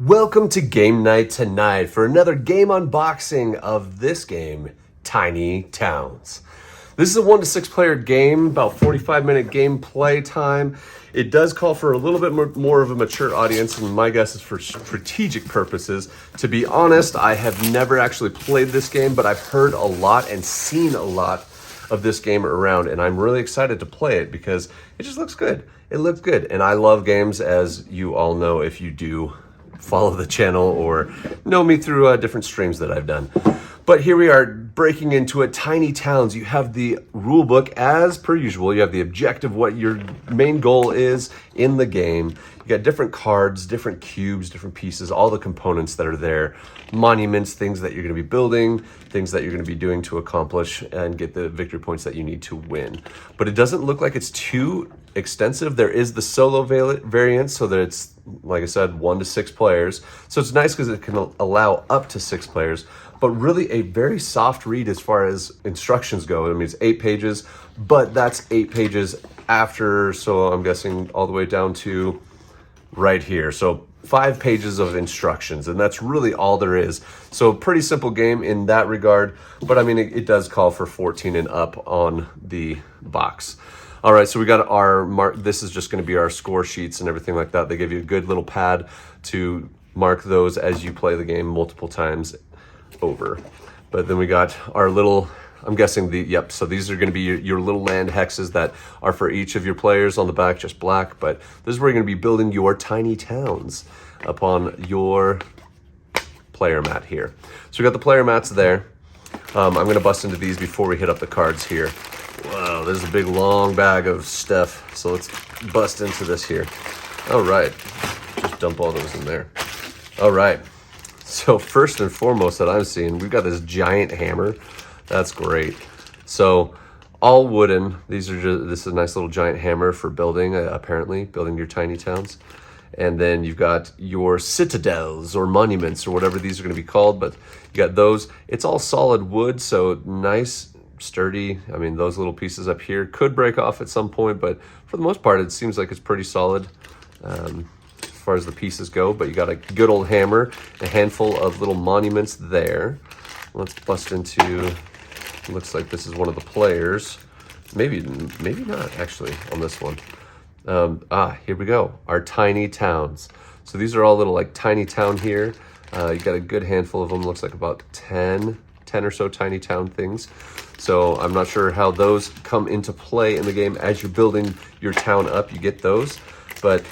Welcome to game night tonight for another game unboxing of this game, Tiny Towns. This is a 1 to 6 player game, about 45-minute gameplay time. It does call for a little bit more of a mature audience, and my guess is for strategic purposes. To be honest, I have never actually played this game, but I've heard a lot and seen a lot of this game around, and I'm really excited to play it because it just looks good. It looks good, and I love games, as you all know if you do follow the channel or know me through different streams that I've done. But here we are breaking into it. Tiny Towns. You have the rule book as per usual. You have the objective, what your main goal is in the game. You got different cards, different cubes, different pieces, all the components that are there. Monuments, things that you're going to be building, things that you're going to be doing to accomplish and get the victory points that you need to win. But it doesn't look like it's too extensive. There is the solo variant, so that it's, like I said, 1 to 6 players. So it's nice because it can allow up to 6 players, but really a very soft read as far as instructions go. I mean, it's 8 pages, but that's 8 pages after, so I'm guessing all the way down to right here. So 5 pages of instructions, and that's really all there is. So pretty simple game in that regard, but I mean, it does call for 14 and up on the box. All right, so we got our this is just going to be our score sheets and everything like that. They give you a good little pad to mark those as you play the game multiple times over. But then we got our little, I'm guessing so these are going to be your little land hexes that are for each of your players. On the back, just black, but this is where you're going to be building your tiny towns upon your player mat here. So we got the player mats there. I'm going to bust into these before we hit up the cards here. Wow, there's a big long bag of stuff. So let's bust into this here. All right, just dump all those in there. All right, so first and foremost that I'm seeing, we've got this giant hammer. That's great. So all wooden. This is a nice little giant hammer for building, apparently, building your tiny towns. And then you've got your citadels or monuments or whatever these are going to be called, but you got those. It's all solid wood, so nice, sturdy. I mean, those little pieces up here could break off at some point, but for the most part, it seems like it's pretty solid as far as the pieces go. But you got a good old hammer, a handful of little monuments there. Let's bust into, looks like this is one of the players. Maybe not actually on this one. Here we go. Our tiny towns. So these are all little like tiny town here. You got a good handful of them. Looks like about 10 or so tiny town things. So I'm not sure how those come into play in the game as you're building your town up. You get those, but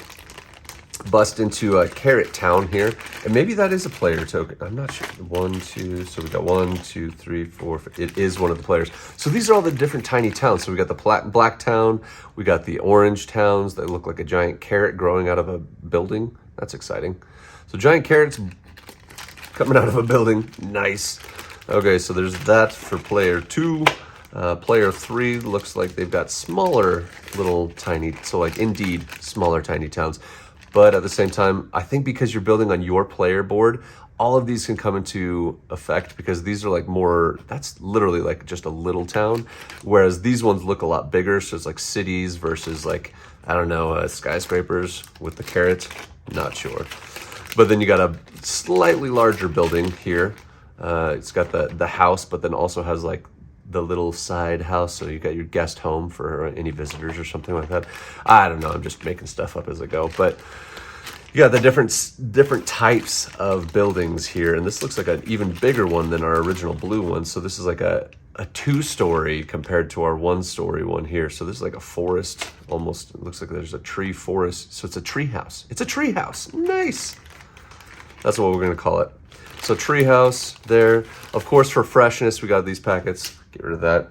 bust into a carrot town here, and maybe that is a player token. I'm not sure. 1, 2. So we got 1, 2, 3, 4. It is one of the players. So these are all the different tiny towns. So we got the black town. We got the orange towns that look like a giant carrot growing out of a building. That's exciting. So giant carrots coming out of a building. Nice. Okay, so there's that for player 2. Player 3 looks like they've got smaller little tiny, so like indeed smaller tiny towns. But at the same time, I think because you're building on your player board, all of these can come into effect because these are like more, that's literally like just a little town. Whereas these ones look a lot bigger. So it's like cities versus like, I don't know, skyscrapers with the carrots. Not sure. But then you got a slightly larger building here. It's got the house, but then also has like the little side house. So you got your guest home for any visitors or something like that. I don't know. I'm just making stuff up as I go, but you got the different types of buildings here. And this looks like an even bigger one than our original blue one. So this is like a 2-story compared to our 1-story one here. So this is like a forest almost. It looks like there's a tree forest. So it's a tree house. It's a tree house. Nice. That's what we're going to call it. So treehouse there. Of course, for freshness, we got these packets. Get rid of that.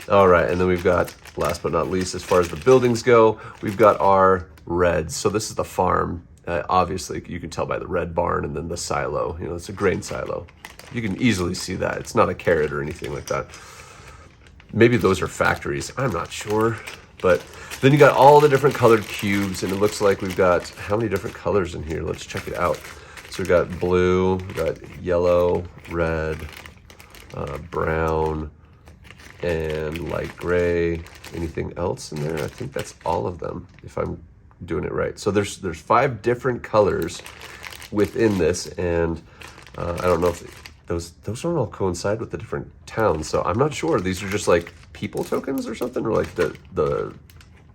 All right, and then we've got, last but not least, as far as the buildings go, we've got our reds. So this is the farm. Obviously, you can tell by the red barn and then the silo. You know, it's a grain silo. You can easily see that. It's not a carrot or anything like that. Maybe those are factories. I'm not sure. But then you got all the different colored cubes, and it looks like we've got, how many different colors in here? Let's check it out. So we got blue, we got yellow, red, brown, and light gray. Anything else in there? I think that's all of them, if I'm doing it right. So there's 5 different colors within this, and I don't know if those don't all coincide with the different towns, so I'm not sure. These are just like people tokens or something, or like the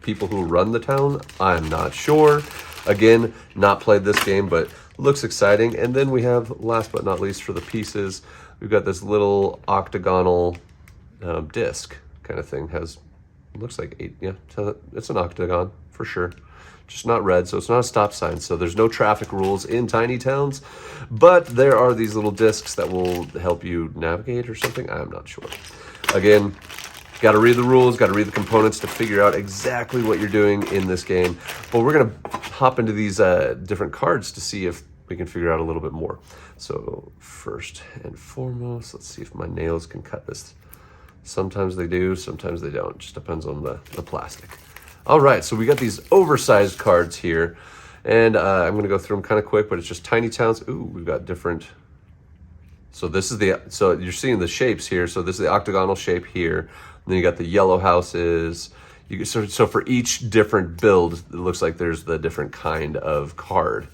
people who run the town. I'm not sure. Again, not played this game, but looks exciting. And then we have, last but not least, for the pieces, we've got this little octagonal disc kind of thing. Looks like 8, yeah, so it's an octagon for sure. Just not red, so it's not a stop sign. So there's no traffic rules in tiny towns, but there are these little discs that will help you navigate or something. I'm not sure. Again, got to read the rules, got to read the components to figure out exactly what you're doing in this game. But we're going to hop into these different cards to see if we can figure out a little bit more. So first and foremost, let's see if my nails can cut this. Sometimes they do, sometimes they don't. Just depends on the plastic. All right, so we got these oversized cards here. And I'm going to go through them kind of quick, but it's just tiny towns. Ooh, we've got different. So this is so you're seeing the shapes here. So this is the octagonal shape here. And then you got the yellow houses. So for each different build, it looks like there's the different kind of card.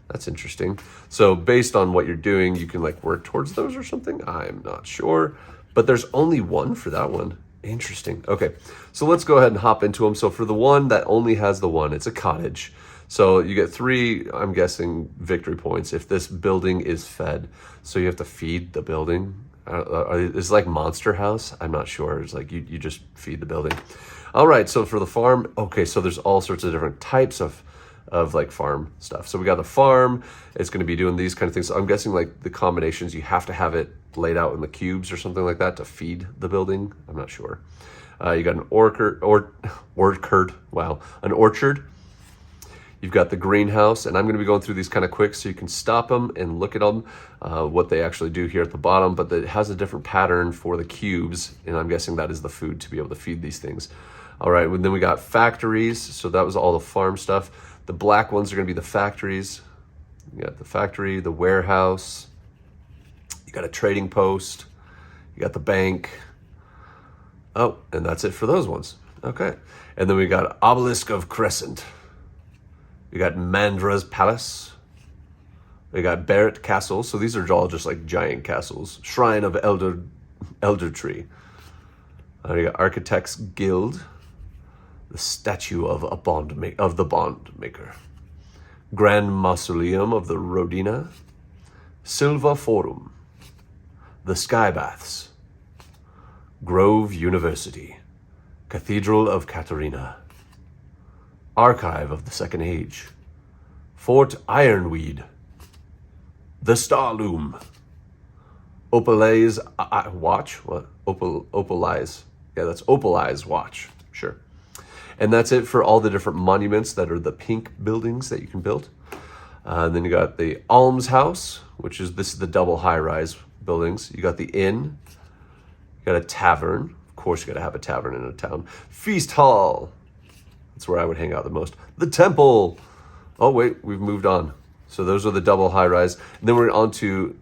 That's interesting. So based on what you're doing, you can like work towards those or something. I'm not sure, but there's only one for that one. Interesting. Okay, so let's go ahead and hop into them. So for the one that only has the one, it's a cottage. So you get 3, I'm guessing, victory points if this building is fed. So you have to feed the building. It's like Monster House. I'm not sure. It's like you just feed the building. All right, so for the farm, okay, so there's all sorts of different types of like farm stuff. So we got the farm. It's going to be doing these kind of things. So I'm guessing like the combinations, you have to have it laid out in the cubes or something like that to feed the building. I'm not sure. You got an orchard. Wow, an orchard. You've got the greenhouse, and I'm going to be going through these kind of quick so you can stop them and look at them, what they actually do here at the bottom, but it has a different pattern for the cubes, and I'm guessing that is the food to be able to feed these things. All right, and then we got factories, so that was all the farm stuff. The black ones are going to be the factories. You got the factory, the warehouse, you got a trading post, you got the bank. Oh, and that's it for those ones. Okay, and then we got Obelisk of Crescent. We got Mandra's Palace. We got Barrett Castle. So these are all just like giant castles. Shrine of Elder Tree. We got Architects Guild. The Statue of the Bondmaker. Grand Mausoleum of the Rodina. Silva Forum. The Sky Baths. Grove University. Cathedral of Katarina. Archive of the Second Age. Fort Ironweed. The Star Loom. Opal's Watch? What? Opal's. Yeah, that's Opal's Watch. Sure. And that's it for all the different monuments that are the pink buildings that you can build. And then you got the Alms House, this is the double high-rise buildings. You got the inn. You got a tavern. Of course, you got to have a tavern in a town. Feast Hall. That's where I would hang out the most. The temple. Oh, wait, we've moved on. So those are the double high-rise. And then we're on to,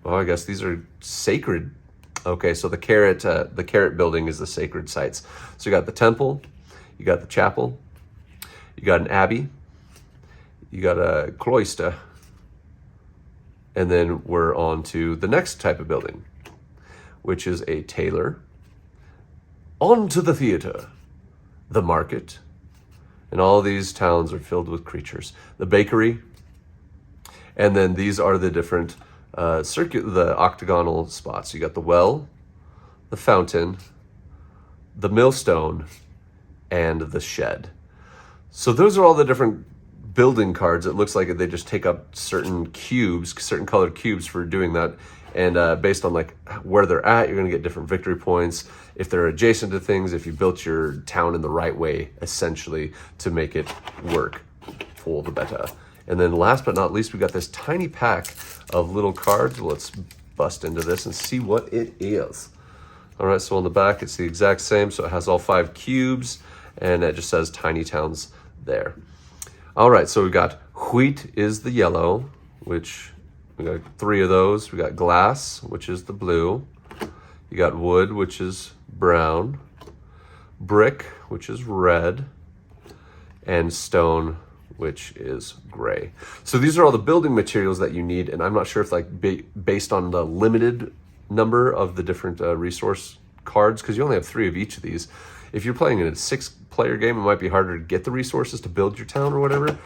I guess these are sacred. Okay, so the carrot building is the sacred sites. So you got the temple, you got the chapel, you got an abbey, you got a cloister, and then we're on to the next type of building, which is a tailor. On to the theater, the market, and all these towns are filled with creatures. The bakery, and then these are the different the octagonal spots. You got the well, the fountain, the millstone, and the shed. So those are all the different building cards. It looks like they just take up certain cubes, certain colored cubes for doing that. And based on like where they're at, you're gonna get different victory points. If they're adjacent to things, if you built your town in the right way, essentially, to make it work for the better. And then last but not least, we got this tiny pack of little cards. Let's bust into this and see what it is. All right, so on the back, it's the exact same. So it has all 5 cubes, and it just says tiny towns there. All right, so we got wheat is the yellow, which we got 3 of those. We got glass, which is the blue. You got wood, which is brown. Brick, which is red. And stone, which is gray. So these are all the building materials that you need, and I'm not sure if like based on the limited number of the different resource cards, because you only have 3 of each of these. If you're playing in a 6-player game, it might be harder to get the resources to build your town or whatever.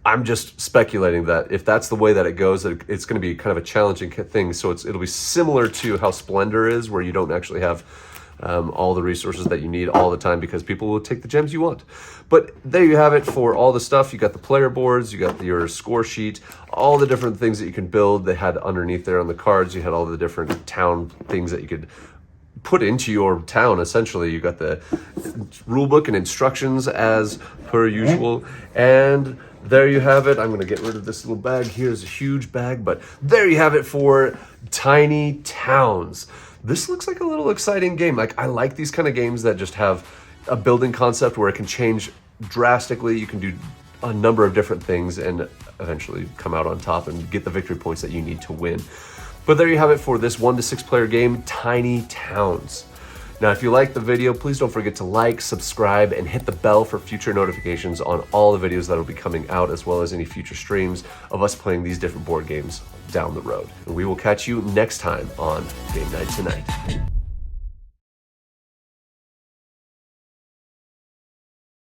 I'm just speculating that if that's the way that it goes, it's going to be kind of a challenging thing. So it'll be similar to how Splendor is, where you don't actually have all the resources that you need all the time because people will take the gems you want. But there you have it for all the stuff. You got the player boards, you got your score sheet, all the different things that you can build. They had underneath there on the cards, you had all the different town things that you could put into your town. Essentially, you got the rule book and instructions as per usual, and there you have it. I'm going to get rid of this little bag. Here's a huge bag, but there you have it for Tiny Towns. This looks like a little exciting game. Like, I like these kind of games that just have a building concept where it can change drastically. You can do a number of different things and eventually come out on top and get the victory points that you need to win. But there you have it for this 1 to 6 player game, Tiny Towns. Now, if you liked the video, please don't forget to like, subscribe, and hit the bell for future notifications on all the videos that will be coming out, as well as any future streams of us playing these different board games down the road. And we will catch you next time on Game Night Tonight.